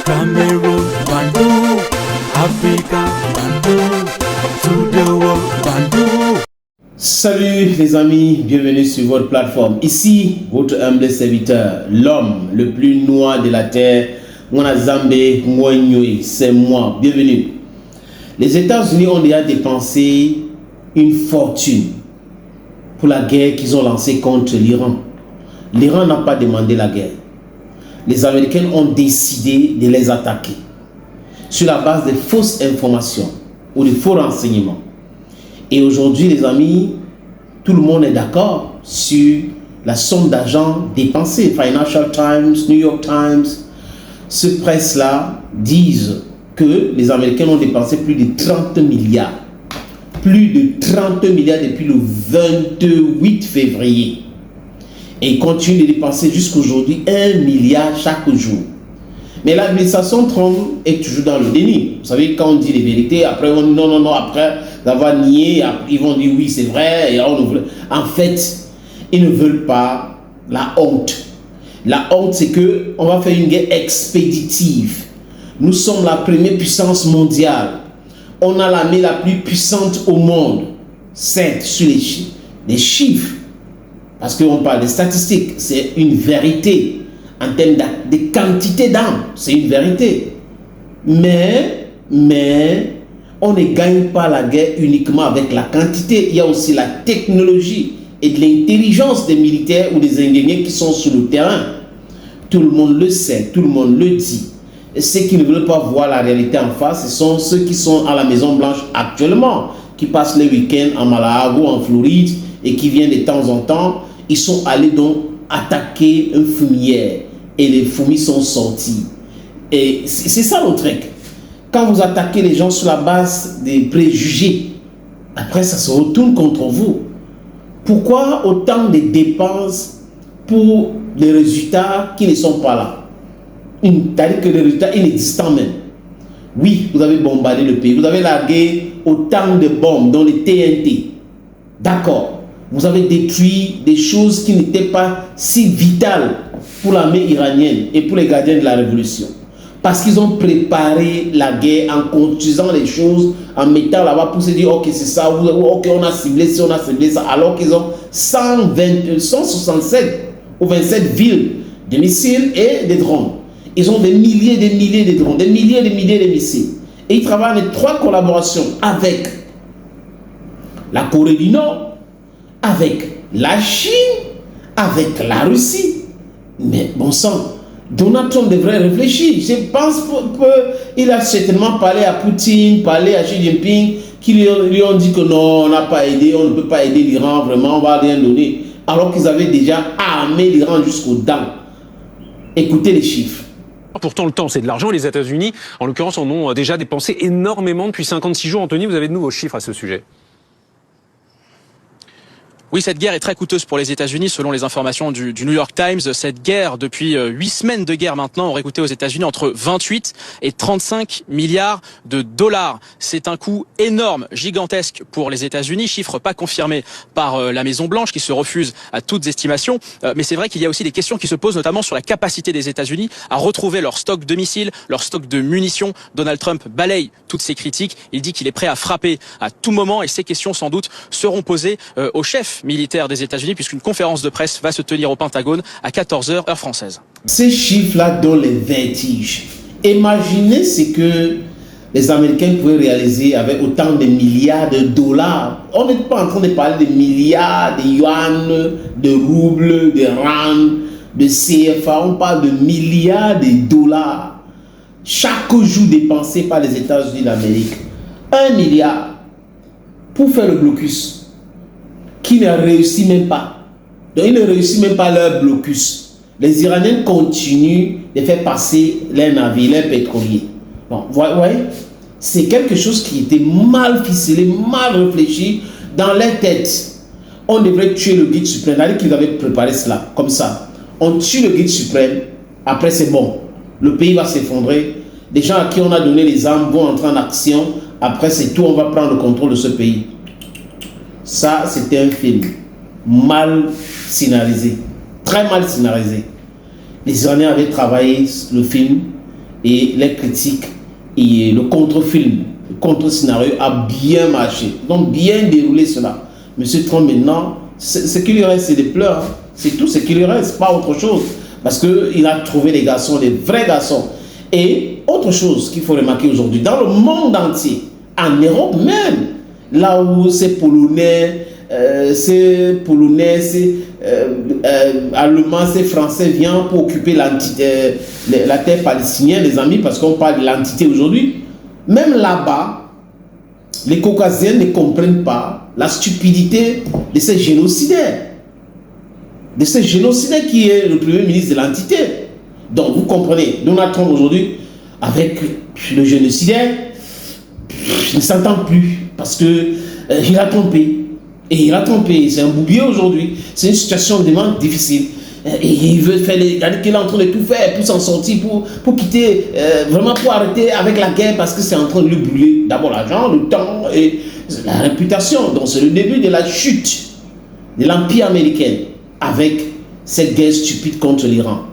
Cameroon, Bandung, Africa, Bandung, to the world, Bandung. Salut les amis, bienvenue sur votre plateforme. Ici, votre humble serviteur, l'homme le plus noir de la terre, Mwanazambe Mwanyoui, c'est moi, bienvenue. Les États-Unis ont déjà dépensé une fortune pour la guerre qu'ils ont lancée contre l'Iran. L'Iran n'a pas demandé la guerre. Les Américains ont décidé de les attaquer sur la base de fausses informations ou de faux renseignements. Et aujourd'hui, les amis, tout le monde est d'accord sur la somme d'argent dépensée. Financial Times, New York Times, ce presse-là disent que les Américains ont dépensé plus de 30 milliards. Plus de 30 milliards depuis le 28 février. Et ils continuent de dépenser jusqu'aujourd'hui 1 milliard chaque jour. Mais l'administration Trump est toujours dans le déni. Vous savez, quand on dit les vérités, après on dit non, après d'avoir nié, ils vont dire oui, c'est vrai. Et en fait, ils ne veulent pas la honte. La honte, c'est qu'on va faire une guerre expéditive. Nous sommes la première puissance mondiale. On a l'armée la plus puissante au monde. Certes, sur les chiffres, parce qu'on parle de statistiques, c'est une vérité. En termes de quantité d'armes, c'est une vérité. Mais, on ne gagne pas la guerre uniquement avec la quantité. Il y a aussi la technologie et de l'intelligence des militaires ou des ingénieurs qui sont sur le terrain. Tout le monde le sait, tout le monde le dit. Et ceux qui ne veulent pas voir la réalité en face, ce sont ceux qui sont à la Maison Blanche actuellement, qui passent les week-ends en Malawi, en Floride, et qui viennent de temps en temps. Ils sont allés donc attaquer un fumier. Et les fourmis sont sorties. Et c'est ça le truc. Quand vous attaquez les gens sur la base des préjugés, après ça se retourne contre vous. Pourquoi autant de dépenses pour des résultats qui ne sont pas là? C'est-à-dire que les résultats inexistants même. Oui, vous avez bombardé le pays. Vous avez largué autant de bombes, dont les TNT. D'accord. Vous avez détruit des choses qui n'étaient pas si vitales pour l'armée iranienne et pour les gardiens de la révolution. Parce qu'ils ont préparé la guerre en construisant les choses, en mettant là-bas pour se dire, ok, c'est ça, ok, on a ciblé ça, on a ciblé ça, alors qu'ils ont 167 ou 27 villes de missiles et de drones. Ils ont des milliers de drones, des milliers de missiles. Et ils travaillent en étroite collaboration avec la Corée du Nord, avec la Chine, avec la Russie. Mais bon sang, Donald Trump devrait réfléchir. Je pense qu'il a certainement parlé à Poutine, parlé à Xi Jinping, qui lui ont dit que non, on n'a pas aidé, on ne peut pas aider l'Iran, vraiment, on ne va rien donner. Alors qu'ils avaient déjà armé l'Iran jusqu'aux dents. Écoutez les chiffres. Pourtant, le temps, c'est de l'argent. Les États-Unis, en l'occurrence, en ont déjà dépensé énormément depuis 56 jours. Anthony, vous avez de nouveaux chiffres à ce sujet? Oui, cette guerre est très coûteuse pour les États-Unis, selon les informations du New York Times. Cette guerre, depuis 8 semaines de guerre maintenant, aurait coûté aux États-Unis entre 28 et 35 milliards de dollars. C'est un coût énorme, gigantesque pour les États-Unis, chiffre pas confirmé par la Maison-Blanche, qui se refuse à toutes estimations. Mais c'est vrai qu'il y a aussi des questions qui se posent, notamment sur la capacité des États-Unis à retrouver leur stock de missiles, leur stock de munitions. Donald Trump balaye toutes ces critiques. Il dit qu'il est prêt à frapper à tout moment, et ces questions, sans doute, seront posées au chef militaire des États-Unis, puisqu'une conférence de presse va se tenir au Pentagone à 14h, heure française. Ces chiffres-là donnent les vertiges. Imaginez ce que les Américains pouvaient réaliser avec autant de milliards de dollars. On n'est pas en train de parler de milliards de yuan, de roubles, de rand, de CFA. On parle de milliards de dollars chaque jour dépensés par les États-Unis d'Amérique. 1 milliard pour faire le blocus, qui ne réussit même pas. Donc, ils ne réussissent même pas leur blocus. Les Iraniens continuent de faire passer leurs navires, leurs pétroliers. Bon, vous voyez, c'est quelque chose qui était mal ficelé, mal réfléchi dans leur tête. On devrait tuer le guide suprême. C'est-à-dire qu'ils avaient préparé cela, comme ça. On tue le guide suprême, après c'est bon. Le pays va s'effondrer. Les gens à qui on a donné les armes vont entrer en action. Après c'est tout, on va prendre le contrôle de ce pays. Ça, c'était un film mal scénarisé, très mal scénarisé. Les Iraniens avaient travaillé le film et les critiques et le contre-film, le contre-scénario a bien marché. Donc bien déroulé cela. Monsieur Trump maintenant, ce qui lui reste c'est des pleurs. Hein. C'est tout ce qui lui reste, pas autre chose. Parce qu'il a trouvé des garçons, des vrais garçons. Et autre chose qu'il faut remarquer aujourd'hui, dans le monde entier, en Europe même, là où ces Polonais, Allemands, ces Français viennent pour occuper la terre palestinienne, les amis, parce qu'on parle de l'entité aujourd'hui. Même là-bas, les Caucasiens ne comprennent pas la stupidité de ces génocidaires. De ces génocidaires qui est le premier ministre de l'entité. Donc vous comprenez, Donald Trump aujourd'hui, avec le génocidaire, il ne s'entend plus parce que il a trompé. Et il a trompé, c'est un boubier aujourd'hui. C'est une situation vraiment difficile. Et il veut faire qu'il est en train de tout faire pour s'en sortir, pour quitter, vraiment pour arrêter avec la guerre parce que c'est en train de lui brûler d'abord l'argent, le temps et la réputation. Donc c'est le début de la chute de l'Empire américain avec cette guerre stupide contre l'Iran.